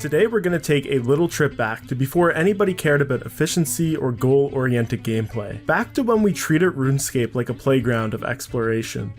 Today we're going to take a little trip back to before anybody cared about efficiency or goal-oriented gameplay. Back to when we treated RuneScape like a playground of exploration.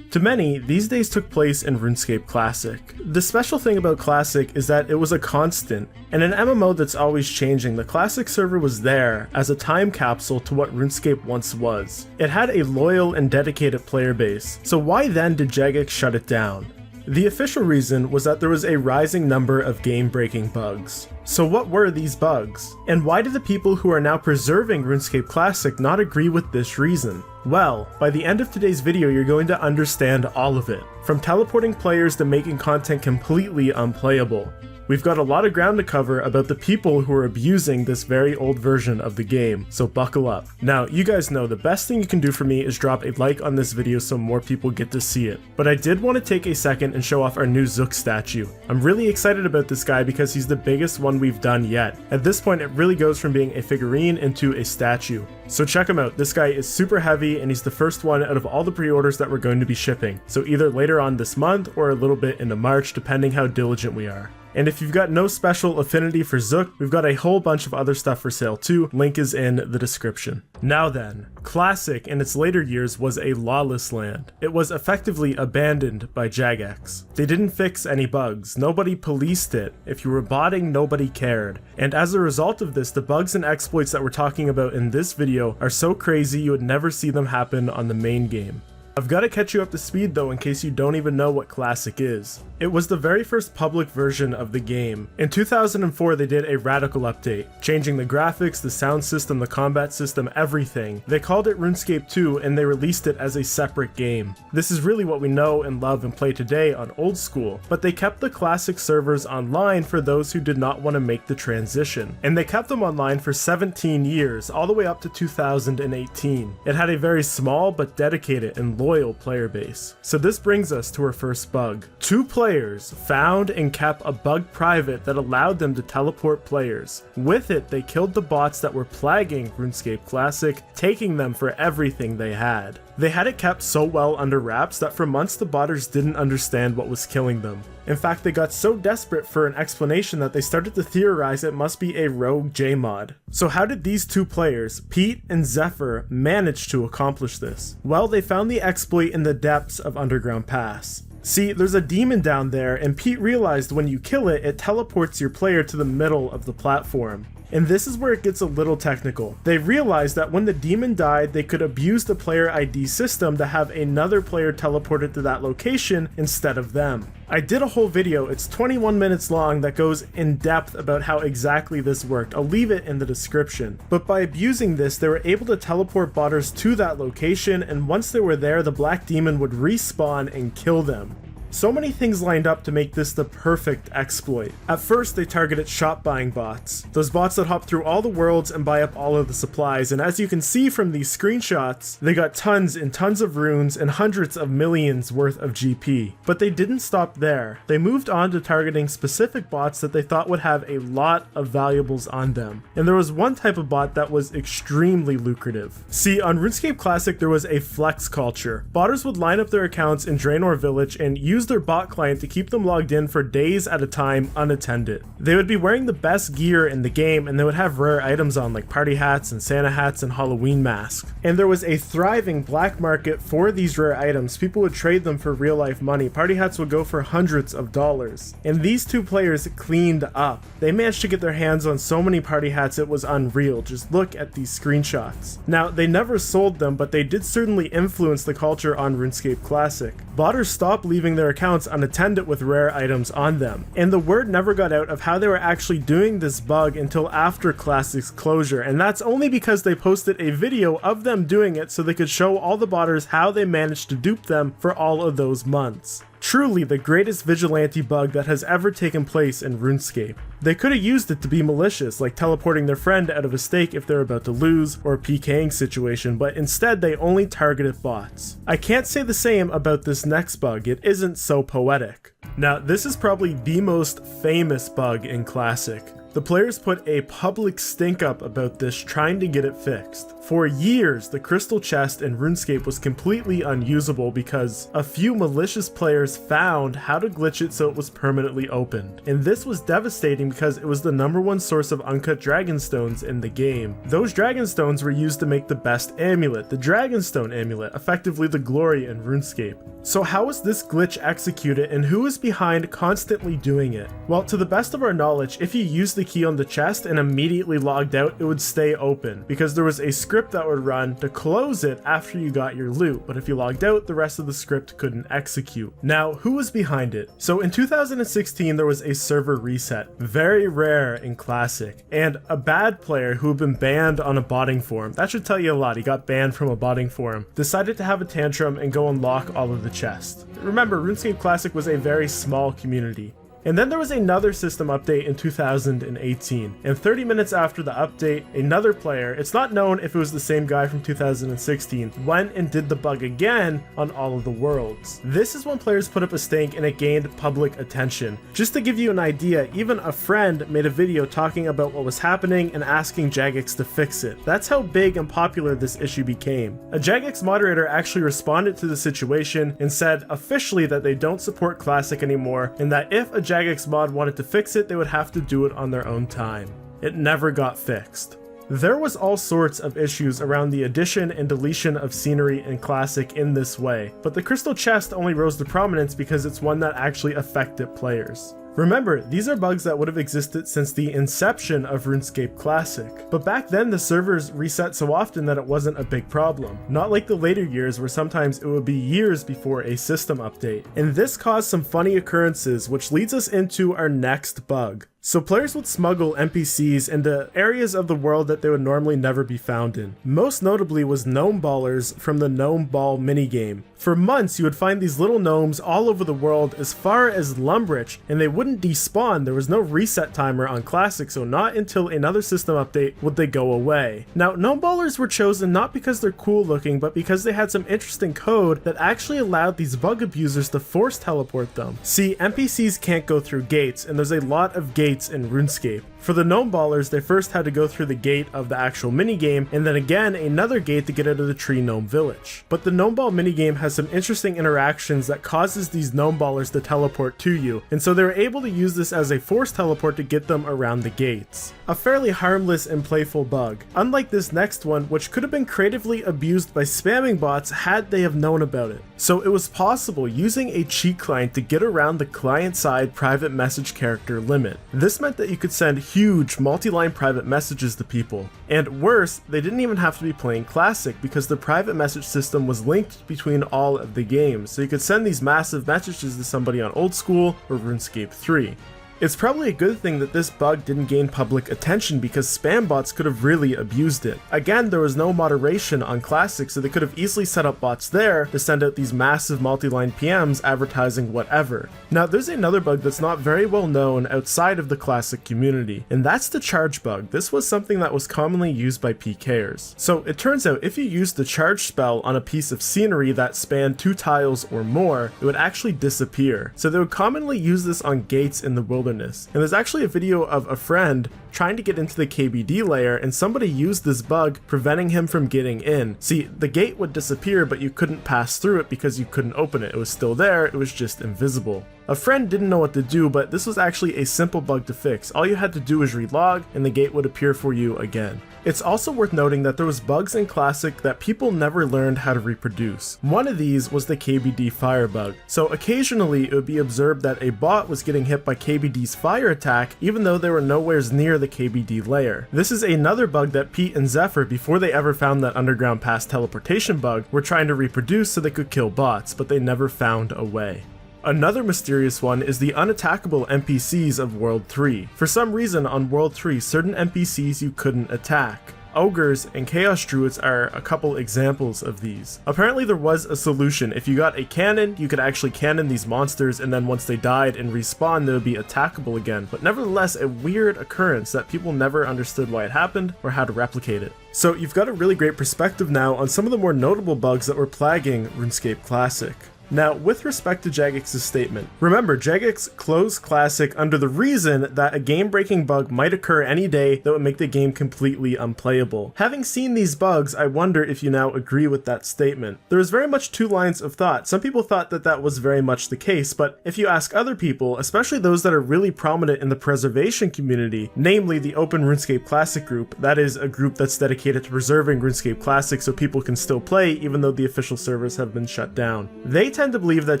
To many, these days took place in RuneScape Classic. The special thing about Classic is that it was a constant, and an MMO that's always changing. The Classic server was there as a time capsule to what RuneScape once was. It had a loyal and dedicated player base, so why then did Jagex shut it down? The official reason was that there was a rising number of game-breaking bugs. So what were these bugs? And why do the people who are now preserving RuneScape Classic not agree with this reason? Well, by the end of today's video you're going to understand all of it. From teleporting players to making content completely unplayable. We've got a lot of ground to cover about the people who are abusing this very old version of the game, so buckle up. Now, you guys know the best thing you can do for me is drop a like on this video so more people get to see it. But I did want to take a second and show off our new Zook statue. I'm really excited about this guy because he's the biggest one we've done yet. At this point, it really goes from being a figurine into a statue. So check him out. This guy is super heavy and he's the first one out of all the pre-orders that we're going to be shipping. So either later on this month or a little bit into March, depending how diligent we are. And if you've got no special affinity for Zook, we've got a whole bunch of other stuff for sale too, link is in the description. Now then, Classic in its later years was a lawless land. It was effectively abandoned by Jagex. They didn't fix any bugs, nobody policed it, if you were botting nobody cared. And as a result of this, the bugs and exploits that we're talking about in this video are so crazy you would never see them happen on the main game. I've got to catch you up to speed though in case you don't even know what Classic is. It was the very first public version of the game. In 2004 they did a radical update, changing the graphics, the sound system, the combat system, everything. They called it RuneScape 2 and they released it as a separate game. This is really what we know and love and play today on old school, but they kept the Classic servers online for those who did not want to make the transition. And they kept them online for 17 years, all the way up to 2018. It had a very small but dedicated and loyal player base. So this brings us to our first bug. Two players found and kept a bug private that allowed them to teleport players. With it, they killed the bots that were plaguing RuneScape Classic, taking them for everything they had. They had it kept so well under wraps that for months the botters didn't understand what was killing them. In fact, they got so desperate for an explanation that they started to theorize it must be a rogue J-mod. So how did these two players, Pete and Zephyr, manage to accomplish this? Well, they found the exploit in the depths of Underground Pass. See, there's a demon down there, and Pete realized when you kill it, it teleports your player to the middle of the platform. And this is where it gets a little technical. They realized that when the demon died, they could abuse the player ID system to have another player teleported to that location instead of them. I did a whole video, it's 21 minutes long, that goes in depth about how exactly this worked. I'll leave it in the description. But by abusing this, they were able to teleport botters to that location, and once they were there, the black demon would respawn and kill them. So many things lined up to make this the perfect exploit. At first, they targeted shop buying bots. Those bots that hop through all the worlds and buy up all of the supplies, and as you can see from these screenshots, they got tons and tons of runes and hundreds of millions worth of GP. But they didn't stop there. They moved on to targeting specific bots that they thought would have a lot of valuables on them. And there was one type of bot that was extremely lucrative. See, on RuneScape Classic, there was a flex culture. Botters would line up their accounts in Draenor Village and use their bot client to keep them logged in for days at a time unattended. They would be wearing the best gear in the game and they would have rare items on like party hats and Santa hats and Halloween masks. And there was a thriving black market for these rare items. People would trade them for real life money. Party hats would go for hundreds of dollars. And these two players cleaned up. They managed to get their hands on so many party hats it was unreal. Just look at these screenshots. Now, they never sold them, but they did certainly influence the culture on RuneScape Classic. Botters stopped leaving their accounts unattended with rare items on them, and the word never got out of how they were actually doing this bug until after Classic's closure, and that's only because they posted a video of them doing it so they could show all the botters how they managed to dupe them for all of those months. Truly the greatest vigilante bug that has ever taken place in RuneScape. They could have used it to be malicious, like teleporting their friend out of a stake if they're about to lose, or a PKing situation, but instead they only targeted bots. I can't say the same about this next bug, it isn't so poetic. Now, this is probably the most famous bug in Classic. The players put a public stink up about this, trying to get it fixed. For years, the crystal chest in RuneScape was completely unusable because a few malicious players found how to glitch it so it was permanently opened. And this was devastating because it was the #1 source of uncut dragonstones in the game. Those dragonstones were used to make the best amulet, the Dragonstone amulet, effectively the glory in RuneScape. So how was this glitch executed and who is behind constantly doing it? Well, to the best of our knowledge, if you used the key on the chest and immediately logged out, it would stay open because there was a script that would run to close it after you got your loot, but if you logged out, the rest of the script couldn't execute. Now, who was behind it? So in 2016, there was a server reset, very rare in Classic, and a bad player who had been banned on a botting forum, that should tell you a lot, he got banned from a botting forum, decided to have a tantrum and go unlock all of the chests. Remember, RuneScape Classic was a very small community. And then there was another system update in 2018, and 30 minutes after the update, another player, it's not known if it was the same guy from 2016, went and did the bug again on all of the worlds. This is when players put up a stink and it gained public attention. Just to give you an idea, even a friend made a video talking about what was happening and asking Jagex to fix it. That's how big and popular this issue became. A Jagex moderator actually responded to the situation and said officially that they don't support Classic anymore, and that if a Jagex mod wanted to fix it, they would have to do it on their own time. It never got fixed. There was all sorts of issues around the addition and deletion of scenery in Classic in this way, but the crystal chest only rose to prominence because it's one that actually affected players. Remember, these are bugs that would have existed since the inception of RuneScape Classic, but back then the servers reset so often that it wasn't a big problem, not like the later years where sometimes it would be years before a system update. And this caused some funny occurrences, which leads us into our next bug. So players would smuggle NPCs into areas of the world that they would normally never be found in. Most notably was gnome ballers from the gnome ball minigame. For months you would find these little gnomes all over the world as far as Lumbridge, and they wouldn't despawn. There was no reset timer on Classic, so not until another system update would they go away. Now, gnome ballers were chosen not because they're cool looking, but because they had some interesting code that actually allowed these bug abusers to force teleport them. See, NPCs can't go through gates, and there's a lot of gates in RuneScape. For the gnome ballers, they first had to go through the gate of the actual minigame, and then again another gate to get out of the tree gnome village. But the gnome ball minigame has some interesting interactions that causes these gnome ballers to teleport to you, and so they were able to use this as a forced teleport to get them around the gates. A fairly harmless and playful bug, unlike this next one, which could have been creatively abused by spamming bots had they have known about it. So it was possible using a cheat client to get around the client-side private message character limit. This meant that you could send huge multi-line private messages to people. And worse, they didn't even have to be playing Classic because the private message system was linked between all of the games, so you could send these massive messages to somebody on Old School or RuneScape 3. It's probably a good thing that this bug didn't gain public attention because spam bots could have really abused it. Again, there was no moderation on Classic, so they could have easily set up bots there to send out these massive multi-line PMs advertising whatever. Now, there's another bug that's not very well known outside of the Classic community, and that's the charge bug. This was something that was commonly used by PKers. So it turns out if you used the charge spell on a piece of scenery that spanned 2 tiles or more, it would actually disappear. So they would commonly use this on gates in the wilderness. And there's actually a video of a friend trying to get into the KBD layer, and somebody used this bug preventing him from getting in. See, the gate would disappear, but you couldn't pass through it because you couldn't open it. It was still there, it was just invisible. A friend didn't know what to do, but this was actually a simple bug to fix. All you had to do was relog and the gate would appear for you again. It's also worth noting that there was bugs in Classic that people never learned how to reproduce. One of these was the KBD fire bug. So occasionally it would be observed that a bot was getting hit by KBD's fire attack even though they were nowhere near the KBD layer. This is another bug that Pete and Zephyr, before they ever found that underground pass teleportation bug, were trying to reproduce so they could kill bots, but they never found a way. Another mysterious one is the unattackable NPCs of World 3. For some reason on World 3, certain NPCs you couldn't attack. Ogres and Chaos Druids are a couple examples of these. Apparently there was a solution. If you got a cannon, you could actually cannon these monsters, and then once they died and respawned, they would be attackable again. But nevertheless, a weird occurrence that people never understood why it happened or how to replicate it. So you've got a really great perspective now on some of the more notable bugs that were plaguing RuneScape Classic. Now, with respect to Jagex's statement, remember Jagex closed Classic under the reason that a game-breaking bug might occur any day that would make the game completely unplayable. Having seen these bugs, I wonder if you now agree with that statement. There is very much two lines of thought. Some people thought that that was very much the case, but if you ask other people, especially those that are really prominent in the preservation community, namely the Open RuneScape Classic group, that is a group that's dedicated to preserving RuneScape Classic so people can still play even though the official servers have been shut down. They tend to believe that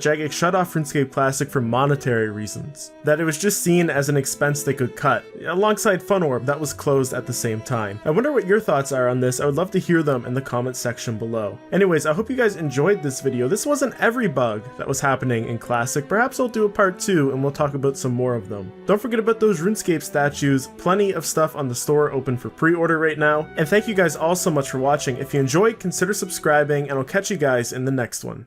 Jagex shut off RuneScape Classic for monetary reasons, that it was just seen as an expense they could cut, alongside FunOrb that was closed at the same time. I wonder what your thoughts are on this. I would love to hear them in the comments section below. Anyways, I hope you guys enjoyed this video. This wasn't every bug that was happening in Classic. Perhaps I'll do a part 2 and we'll talk about some more of them. Don't forget about those RuneScape statues, plenty of stuff on the store open for pre-order right now, and thank you guys all so much for watching. If you enjoyed, consider subscribing, and I'll catch you guys in the next one.